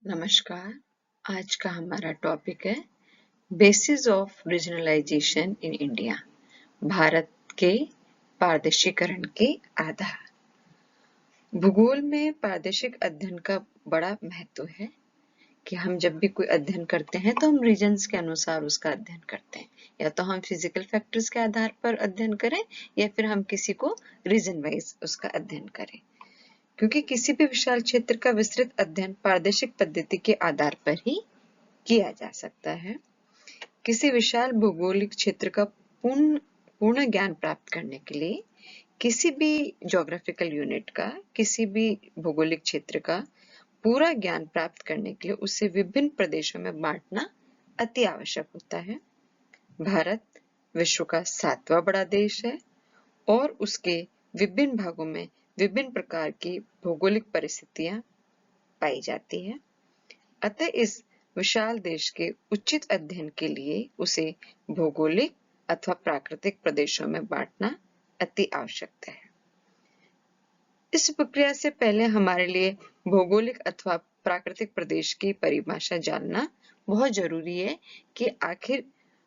नमस्कार। आज का हमारा टॉपिक है basis of regionalisation in India. Bharat के प्रादेशिकरण के आधार। भूगोल में प्रादेशिक अध्ययन का बड़ा महत्व है कि हम जब भी कोई अध्ययन करते हैं तो हम रीजन्स के अनुसार उसका अध्ययन करते हैं। या तो हम फिजिकल फैक्टर्स के आधार पर अध्ययन करें या फिर हम किसी को रीजन वाइज उसका अध्ययन करें, क्योंकि किसी भी विशाल क्षेत्र का विस्तृत अध्ययन प्रादेशिक पद्धति के आधार पर ही किया जा सकता है। किसी विशाल भौगोलिक क्षेत्र का पूर्ण ज्ञान प्राप्त करने के लिए किसी भी ज्योग्राफिकल यूनिट का, किसी भी भौगोलिक क्षेत्र का पूरा ज्ञान प्राप्त करने के लिए उसे विभिन्न प्रदेशों में बांटना अति आवश्यक होता है। भारत विश्व का 7वां बड़ा देश है और उसके विभिन्न भागों में विभिन्न प्रकार की भौगोलिक परिस्थितियां पाई जाती है। अतः इस विशाल देश के उचित अध्ययन के लिए उसे भौगोलिक अथवा प्राकृतिक प्रदेशों में बांटना अति आवश्यक है। इस प्रक्रिया से पहले हमारे लिए भौगोलिक अथवा प्राकृतिक प्रदेश की परिभाषा जानना बहुत जरूरी है कि आखिर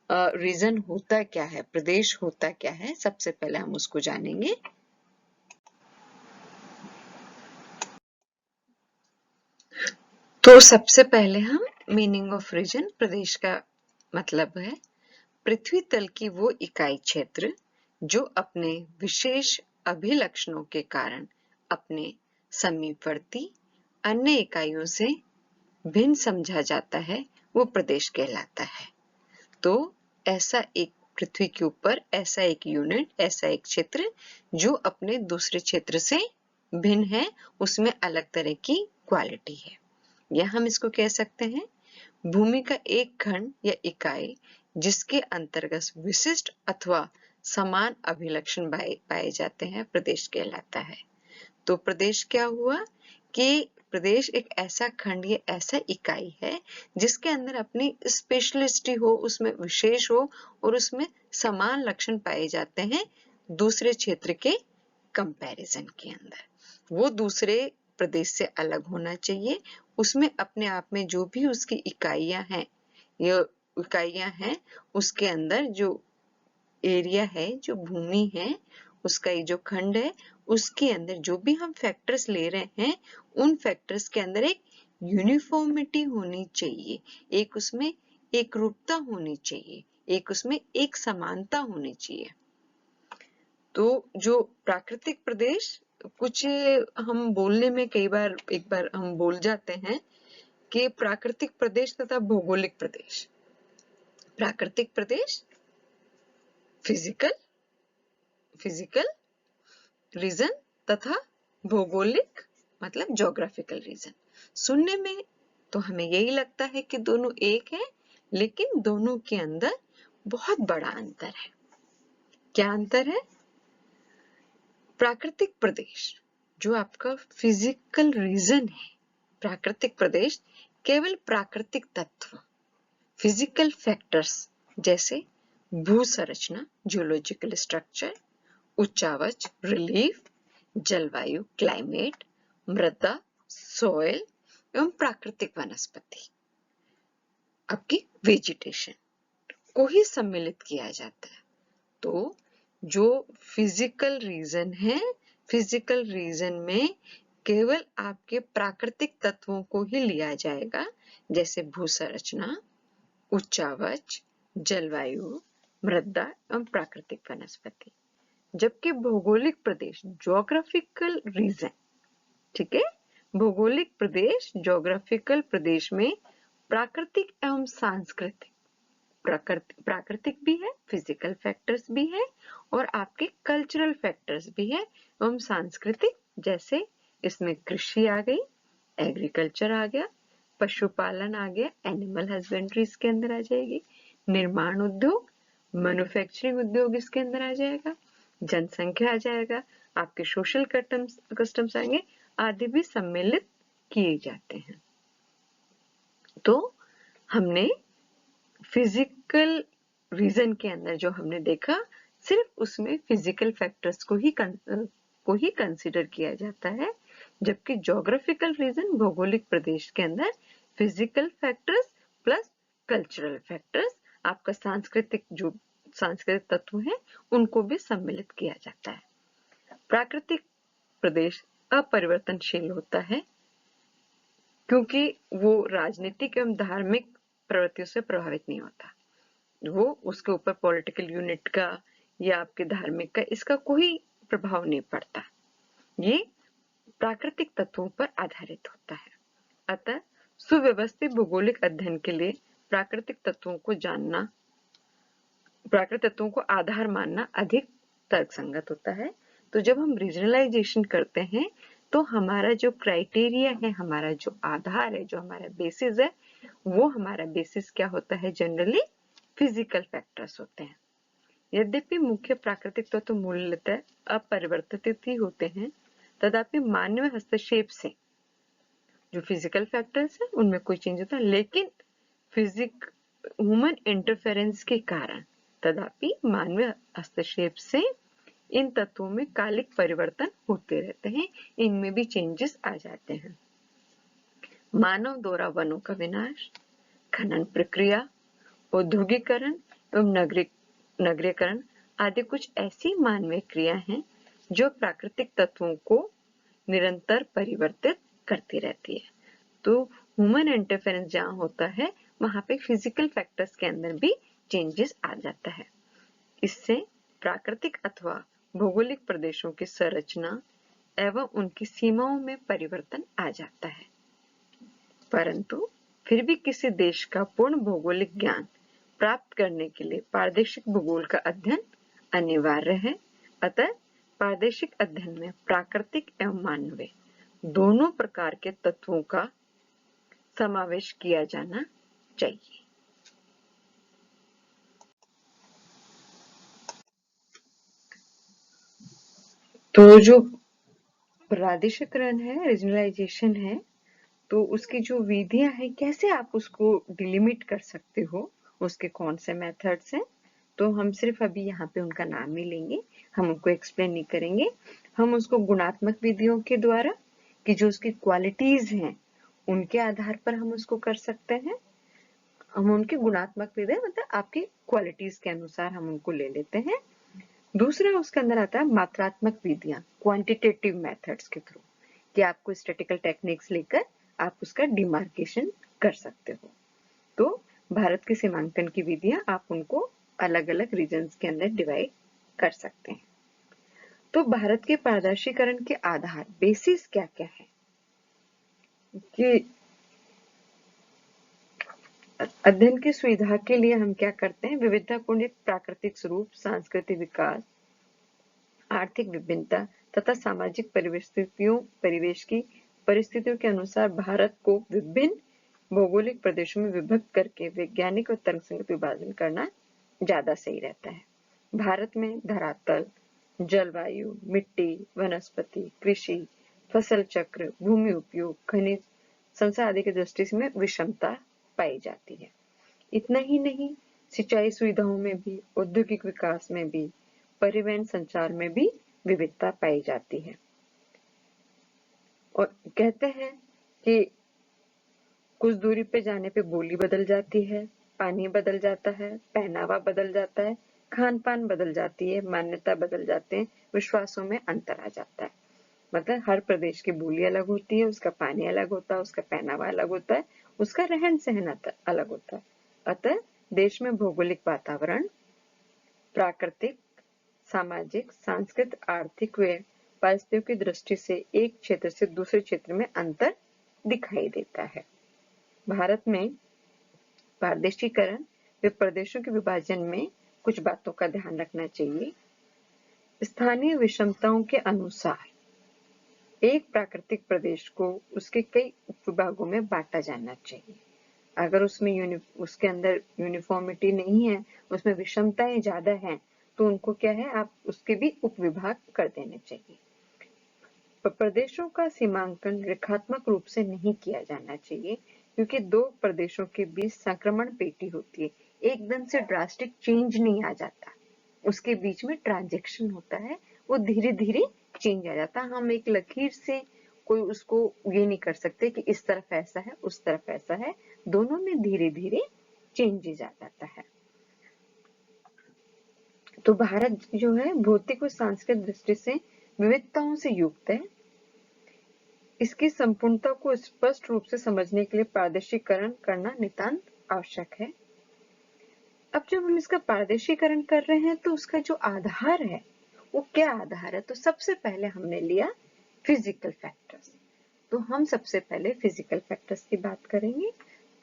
रीजन होता क्या है, प्रदेश होता क्या है। सबसे पहले हम उसको जानेंगे। तो सबसे पहले हम मीनिंग ऑफ रीजन, प्रदेश का मतलब है पृथ्वी तल की वो इकाई क्षेत्र जो अपने विशेष अभिलक्षणों के कारण अपने समीपवर्ती अन्य इकाइयों से भिन्न समझा जाता है, वो प्रदेश कहलाता है। तो ऐसा एक पृथ्वी के ऊपर ऐसा एक यूनिट, ऐसा एक क्षेत्र जो अपने दूसरे क्षेत्र से भिन्न है, उसमें अलग तरह की क्वालिटी है, या हम इसको कह सकते हैं भूमि का एक खंड या इकाई जिसके अंतर्गत विशिष्ट अथवा समान अभिलक्षण पाए जाते हैं, प्रदेश कहलाता है। तो प्रदेश क्या हुआ कि प्रदेश एक ऐसा खंड या ऐसा इकाई है जिसके अंदर अपनी स्पेशलिस्टी हो, उसमें विशेष हो और उसमें समान लक्षण पाए जाते हैं दूसरे क्षेत्र के कंपैरिजन के अंदर। वो दूसरे प्रदेश से अलग होना चाहिए, उसमें अपने आप में जो भी उसकी इकाइयां हैं, ये इकाइयां हैं, उसके अंदर जो एरिया है, जो भूमि है, उसका ये जो खंड है, उसके अंदर जो भी हम फैक्टर्स ले रहे हैं, उन फैक्टर्स के अंदर एक यूनिफॉर्मिटी होनी चाहिए, एक उसमें एक रूपता होनी चाहिए, एक उसमें एक समानता होनी चाहिए। तो जो प्राकृतिक प्रदेश, कुछ हम बोलने में कई बार एक बार हम बोल जाते हैं कि प्राकृतिक प्रदेश तथा भौगोलिक प्रदेश। प्राकृतिक प्रदेश फिजिकल रीजन तथा भौगोलिक मतलब ज्योग्राफिकल रीजन। सुनने में तो हमें यही लगता है कि दोनों एक है, लेकिन दोनों के अंदर बहुत बड़ा अंतर है। क्या अंतर है? प्राकृतिक प्रदेश जो आपका फिजिकल रीजन है, प्राकृतिक प्रदेश केवल प्राकृतिक तत्व, फिजिकल फैक्टर्स जैसे भू संरचना, जियोलॉजिकल स्ट्रक्चर, उच्चावच, रिलीफ, जलवायु, क्लाइमेट, मृदा, सॉइल एवं प्राकृतिक वनस्पति, आपकी वेजिटेशन को ही सम्मिलित किया जाता है। तो जो फिजिकल रीजन है, फिजिकल रीजन में केवल आपके प्राकृतिक तत्वों को ही लिया जाएगा, जैसे भू संरचना, उच्चावच, जलवायु, मृदा एवं प्राकृतिक वनस्पति। जबकि भौगोलिक प्रदेश ज्योग्राफिकल रीजन, ठीक है, भौगोलिक प्रदेश ज्योग्राफिकल प्रदेश में प्राकृतिक एवं सांस्कृतिक, प्राकृतिक भी है, फिजिकल फैक्टर्स भी है और आपके कल्चरल फैक्टर्स भी है एवं सांस्कृतिक, जैसे इसमें कृषि आ गई, एग्रीकल्चर आ गया, पशुपालन आ गया, एनिमल हस्बेंड्री इसके अंदर आ जाएगी, निर्माण उद्योग, मैन्युफैक्चरिंग उद्योग इसके अंदर आ जाएगा, जनसंख्या आ जाएगा, आपके सोशल कस्टम्स आएंगे, आदि भी सम्मिलित किए जाते हैं। तो हमने फिजिकल रीजन के अंदर जो हमने देखा, सिर्फ उसमें फिजिकल फैक्टर्स को ही कंसीडर किया जाता है, जबकि ज्योग्राफिकल रीजन भौगोलिक प्रदेश के अंदर physical factors plus cultural factors, आपका सांस्कृतिक तत्व है उनको भी सम्मिलित किया जाता है। प्राकृतिक प्रदेश अपरिवर्तनशील होता है क्योंकि वो राजनीतिक एवं धार्मिक प्रवृत्तियों से प्रभावित नहीं होता। वो उसके ऊपर पॉलिटिकल यूनिट का या आपके धार्मिक का इसका कोई प्रभाव नहीं पड़ता। ये प्राकृतिक तत्वों पर आधारित होता है। अतः सुव्यवस्थित भौगोलिक अध्ययन के लिए प्राकृतिक तत्वों को आधार मानना अधिक तर्कसंगत होता है। तो जब हम रीजनलाइजेशन करते हैं तो हमारा जो क्राइटेरिया है, हमारा जो आधार है, जो हमारा बेसिस है, वो हमारा बेसिस क्या होता है? जनरली फिजिकल फैक्टर्स होते हैं। यद्यपि मुख्य प्राकृतिक तत्व मूलतः अपरिवर्तित ही होते हैं, तथापि मानव हस्तक्षेप से जो फिजिकल फैक्टर्स है उनमें कोई चेंज होता है, लेकिन ह्यूमन इंटरफेरेंस के कारण तथापि मानवीय हस्तक्षेप से इन तत्वों में कालिक परिवर्तन होते रहते हैं, इनमें भी चेंजेस आ जाते हैं। मानव द्वारा वनों का विनाश, खनन प्रक्रिया, औद्योगिकरण एवं नगरीकरण आदि कुछ ऐसी मानवीय क्रिया हैं जो प्राकृतिक तत्वों को निरंतर परिवर्तित करती रहती है। तो ह्यूमन इंटरफेरेंस जहाँ होता है वहां पे फिजिकल फैक्टर्स के अंदर भी चेंजेस आ जाता है। इससे प्राकृतिक अथवा भौगोलिक प्रदेशों की संरचना एवं उनकी सीमाओं में परिवर्तन आ जाता है। परंतु फिर भी किसी देश का पूर्ण भौगोलिक ज्ञान प्राप्त करने के लिए प्रादेशिक भूगोल का अध्ययन अनिवार्य है। अतः प्रादेशिक अध्ययन में प्राकृतिक एवं मानवीय दोनों प्रकार के तत्वों का समावेश किया जाना चाहिए। तो जो प्रादेशिकरण है, रीजनलाइजेशन है, तो उसकी जो विधियां हैं, कैसे आप उसको डिलिमिट कर सकते हो, उसके कौन से मेथड्स हैं, तो हम सिर्फ अभी यहाँ पे उनका नाम ही लेंगे, हम उनको एक्सप्लेन नहीं करेंगे। हम उसको गुणात्मक विधियों के द्वारा कि जो उसकी क्वालिटीज हैं उनके आधार पर हम उसको कर सकते हैं। हम उनकी गुणात्मक विधि मतलब आपकी क्वालिटीज के अनुसार हम उनको ले लेते हैं। दूसरा उसके अंदर आता है मात्रात्मक विधियां, क्वांटिटेटिव मेथड्स के थ्रू, कि आपको स्टैटिकल टेक्निक्स लेकर आप उसका डिमार्केशन कर सकते हो। तो भारत के सीमांकन की विधियां आप उनको अलग अलग रीजन्स के अंदर डिवाइड कर सकते हैं। तो भारत के पारदर्शीकरण के आधार बेसिस क्या क्या है कि अध्ययन की सुविधा के लिए हम क्या करते हैं? विविधतापूर्ण प्राकृतिक स्वरूप, सांस्कृतिक विकास, आर्थिक विभिन्नता तथा सामाजिक परिवेश की परिस्थितियों के अनुसार भारत को विभिन्न भौगोलिक प्रदेशों में विभक्त करके वैज्ञानिक और तर्कसंगत विभाजन करना ज्यादा सही रहता है। भारत में धरातल, जलवायु, मिट्टी, वनस्पति, कृषि, फसल चक्र, भूमि उपयोग, खनिज संसाधन आदि की दृष्टि से विषमता पाई जाती है। इतना ही नहीं, सिंचाई सुविधाओं में भी, औद्योगिक विकास में भी, परिवहन संचार में भी विविधता पाई जाती है। और कहते हैं कि कुछ दूरी पे जाने पे बोली बदल जाती है, पानी बदल जाता है, पहनावा बदल जाता है, खान पान बदल जाती है, मान्यता बदल जाते हैं, विश्वासों में अंतर आ जाता है। मतलब हर प्रदेश की बोली अलग होती है, उसका पानी अलग होता है, उसका पहनावा अलग होता है, उसका रहन सहन अलग होता है। अतः देश में भौगोलिक वातावरण, प्राकृतिक, सामाजिक, सांस्कृतिक, आर्थिक व परिस्थितियों की दृष्टि से एक क्षेत्र से दूसरे क्षेत्र में अंतर दिखाई देता है। भारत में प्रादेशिकरण व प्रदेशों के विभाजन में कुछ बातों का ध्यान रखना चाहिए। स्थानीय विषमताओं के अनुसार एक प्राकृतिक प्रदेश को उसके कई उपविभागों में बांटा जाना चाहिए। अगर उसके अंदर यूनिफॉर्मिटी नहीं है, उसमें विषमताएं ज्यादा हैं, तो उनको क्या है, आप उसके भी उपविभाग कर देने चाहिए। प्रदेशों का सीमांकन रेखात्मक रूप से नहीं किया जाना चाहिए, क्योंकि दो प्रदेशों के बीच संक्रमण पेटी होती है, एकदम से ड्रास्टिक चेंज नहीं आ जाता, उसके बीच में ट्रांजैक्शन होता है, वो धीरे धीरे चेंज आ जाता है। हम एक लकीर से कोई उसको ये नहीं कर सकते कि इस तरफ ऐसा है उस तरफ ऐसा है, दोनों में धीरे धीरे चेंजेस आ जाता है। तो भारत जो है भौतिक और सांस्कृतिक दृष्टि से विविधताओं से युक्त है। इसकी संपूर्णता को स्पष्ट रूप से समझने के लिए प्रादेशिकरण करना नितांत आवश्यक है। अब जब हम इसका प्रादेशिकरण कर रहे हैं तो उसका जो आधार है वो क्या आधार है, तो सबसे पहले हमने लिया फिजिकल फैक्टर्स। तो हम सबसे पहले फिजिकल फैक्टर्स की बात करेंगे।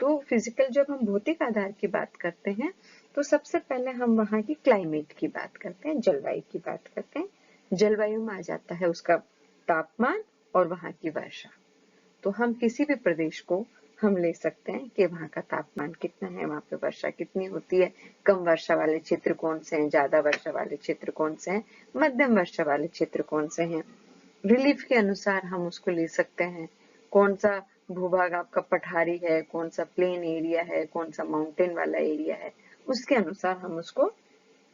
तो फिजिकल जब हम भौतिक आधार की बात करते हैं तो सबसे पहले हम वहाँ की क्लाइमेट की बात करते हैं, जलवायु की बात करते हैं। जलवायु में आ जाता है उसका तापमान और वहाँ की वर्षा। तो हम किसी भी प्रदेश को हम ले सकते हैं कि वहाँ का तापमान कितना है, वहाँ पे वर्षा कितनी होती है, कम वर्षा वाले क्षेत्र कौन से हैं, ज्यादा वर्षा वाले क्षेत्र कौन से हैं, मध्यम वर्षा वाले क्षेत्र कौन से हैं। रिलीफ के अनुसार हम उसको ले सकते हैं, कौन सा भूभाग आपका पठारी है, कौन सा प्लेन एरिया है, कौन सा माउंटेन वाला एरिया है, उसके अनुसार हम उसको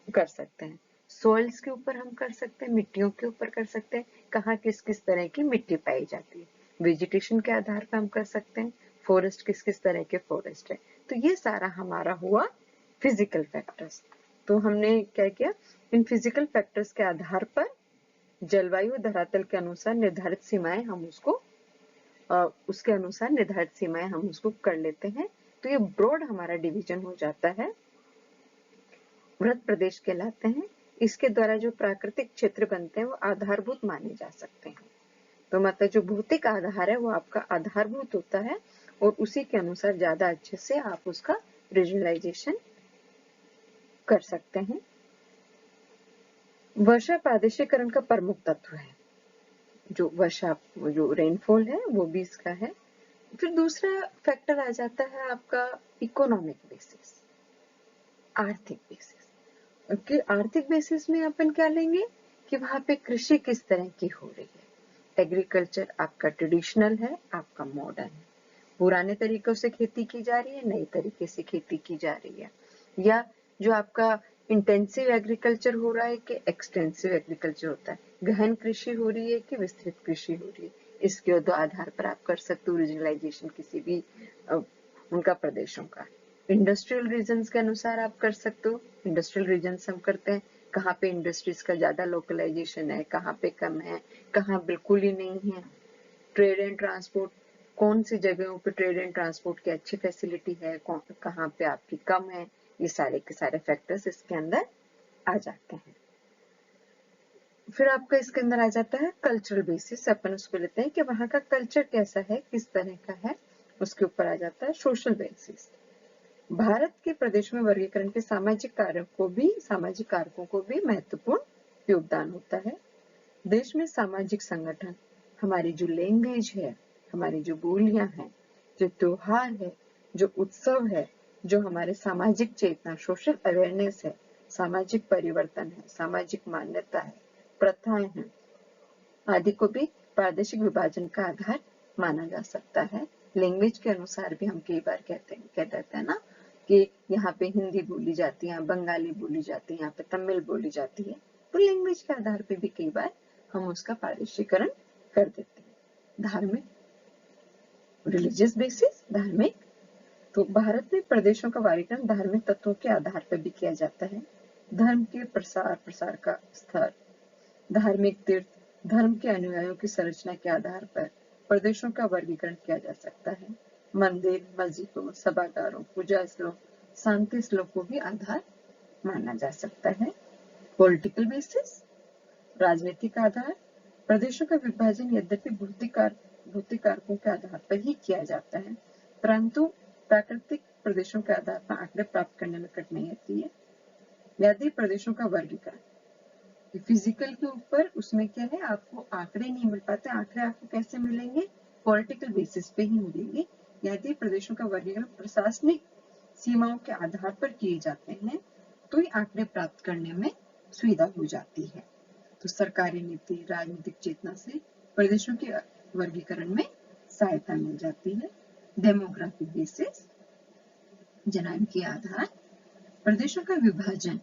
कर सकते हैं। सॉइल्स के ऊपर हम कर सकते हैं, मिट्टियों के ऊपर कर सकते हैं, कहाँ किस किस तरह की मिट्टी पाई जाती है। वेजिटेशन के आधार पर हम कर सकते हैं, फॉरेस्ट किस किस तरह के फॉरेस्ट है। तो ये सारा हमारा हुआ फिजिकल फैक्टर्स। तो हमने क्या किया, इन फिजिकल फैक्टर्स के आधार पर जलवायु धरातल के अनुसार निर्धारित सीमाएं हम उसको उसके अनुसार निर्धारित सीमाएं हम उसको कर लेते हैं। तो ये ब्रॉड हमारा डिवीजन हो जाता है, वृत्त प्रदेश कहलाते हैं। इसके द्वारा जो प्राकृतिक क्षेत्र बनते हैं वो आधारभूत माने जा सकते हैं। तो मतलब जो भौतिक आधार है वो आपका आधारभूत होता है और उसी के अनुसार ज्यादा अच्छे से आप उसका विजुअलाइजेशन कर सकते हैं। वर्षा प्रादेशिकरण का प्रमुख तत्व है। जो वर्षा जो रेनफॉल है वो भी इसका है। फिर दूसरा फैक्टर आ जाता है आपका इकोनॉमिक बेसिस, आर्थिक बेसिस। कि आर्थिक बेसिस में अपन क्या लेंगे कि वहां पे कृषि किस तरह की हो रही है। एग्रीकल्चर आपका ट्रेडिशनल है, आपका मॉडर्न है, पुराने तरीकों से खेती की जा रही है, नए तरीके से खेती की जा रही है, या जो आपका इंटेंसिव एग्रीकल्चर हो रहा है कि एक्सटेंसिव एग्रीकल्चर होता है, गहन कृषि हो रही है कि विस्तृत कृषि हो रही है। इसके दो आधार पर आप कर सकते हो रीजनलाइजेशन किसी भी उनका प्रदेशों का। इंडस्ट्रियल रीजन्स के अनुसार आप कर सकते हो। इंडस्ट्रियल रीजन्स हम करते हैं कहाँ पे इंडस्ट्रीज का ज्यादा लोकलाइजेशन है, कहाँ पे कम है, कहाँ बिल्कुल ही नहीं है। ट्रेड एंड ट्रांसपोर्ट, कौन सी जगहों पे ट्रेड एंड ट्रांसपोर्ट की अच्छी फैसिलिटी है, कहाँ पे आपकी कम है, ये सारे के सारे फैक्टर्स इसके अंदर आ जाते हैं। फिर आपका इसके अंदर आ जाता है कल्चरल बेसिस। अपन उसको लेते हैं कि वहाँ का कल्चर कैसा है, किस तरह का है। उसके ऊपर आ जाता है सोशल बेसिस। भारत के प्रदेश में वर्गीकरण के सामाजिक कारकों को भी महत्वपूर्ण योगदान होता है। देश में सामाजिक संगठन, हमारी जो लैंग्वेज है, हमारी जो बोलियां हैं, जो त्योहार है, जो उत्सव है, जो हमारे सामाजिक चेतना सोशल अवेयरनेस है, सामाजिक परिवर्तन है, सामाजिक मान्यता है, प्रथाएं हैं, आदि को भी प्रादेशिक विभाजन का आधार माना जा सकता है। लैंग्वेज के अनुसार भी हम कई बार कह देते हैं ना कि यहाँ पे हिंदी बोली जाती है, बंगाली बोली जाती है, यहाँ पे तमिल बोली जाती है। तो लैंग्वेज के आधार पे भी कई बार हम उसका प्रादेशिकरण कर देते हैं। धार्मिक, रिलीजियस बेसिस, धार्मिक। तो भारत में प्रदेशों का वर्गीकरण धार्मिक तत्वों के आधार पर भी किया जाता है। धर्म के प्रसार का स्तर, धार्मिक तीर्थ, धर्म के अनुयायियों की संरचना के आधार पर प्रदेशों का वर्गीकरण किया जा सकता है। मंदिर, मस्जिदों, सभागारों, पूजा स्थलों, शांति स्थलों को भी आधार माना जा सकता है। पॉलिटिकल बेसिस, राजनीतिक आधार। प्रदेशों का विभाजन यद्यपि भौतिक कारकों के आधार पर ही किया जाता है, परंतु प्राकृतिक प्रदेशों के आधार पर आंकड़े प्राप्त करने में कठिनाई आती है। यदि प्रदेशों का वर्गीकरण फिजिकल के ऊपर, उसमें क्या है, आपको आंकड़े नहीं मिल पाते। आंकड़े आपको कैसे मिलेंगे, पॉलिटिकल बेसिस पे ही मिलेंगे। यदि प्रदेशों का वर्गीकरण प्रशासनिक सीमाओं के आधार पर किए जाते हैं तो ये आंकड़े प्राप्त करने में सुविधा हो जाती है। तो सरकारी नीति, राजनीतिक चेतना से प्रदेशों के वर्गीकरण में सहायता मिल जाती है। डेमोग्राफिक बेसिस, जनसंख्या के आधार। प्रदेशों का विभाजन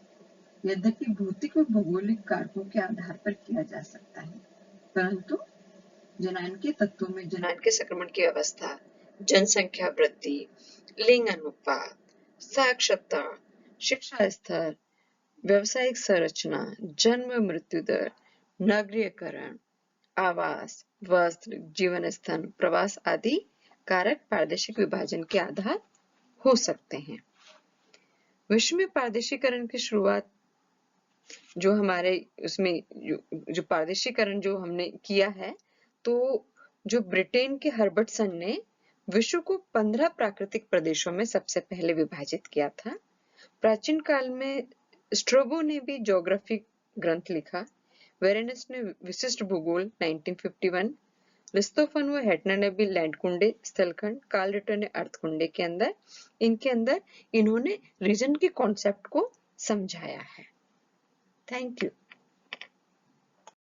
यद्यपि भौतिक और भौगोलिक कारकों के आधार पर किया जा सकता है, परंतु जनायन के तत्वों में जनायन के संक्रमण की अवस्था, जनसंख्या वृद्धि, लिंग अनुपात, साक्षरता, शिक्षा स्तर, व्यावसायिक संरचना, जन्म मृत्यु दर, नगरीयकरण, आवास, वस्त्र, जीवन स्थान, प्रवास आदि कारक प्रादेशिक विभाजन के आधार हो सकते हैं। विश्व में प्रादेशिकरण की शुरुआत जो हमारे उसमें जो प्रादेशिकरण जो हमने किया है, तो जो ब्रिटेन के हर्बर्टसन ने विश्व को 15 प्राकृतिक प्रदेशों में सबसे पहले विभाजित किया था। प्राचीन काल में स्ट्रोबो ने भी ज्योग्राफी ग्रंथ लिखा। वेरेनस ने विशिष्ट भूगोल 1951, लिस्तोफन व हेटनर ने भी लैंडकुंडे स्थलखंड, कार्ल रिटर ने अर्थकुंडे के अंदर इन्होंने रीजन के कॉन्सेप्ट को समझाया है। Thank you.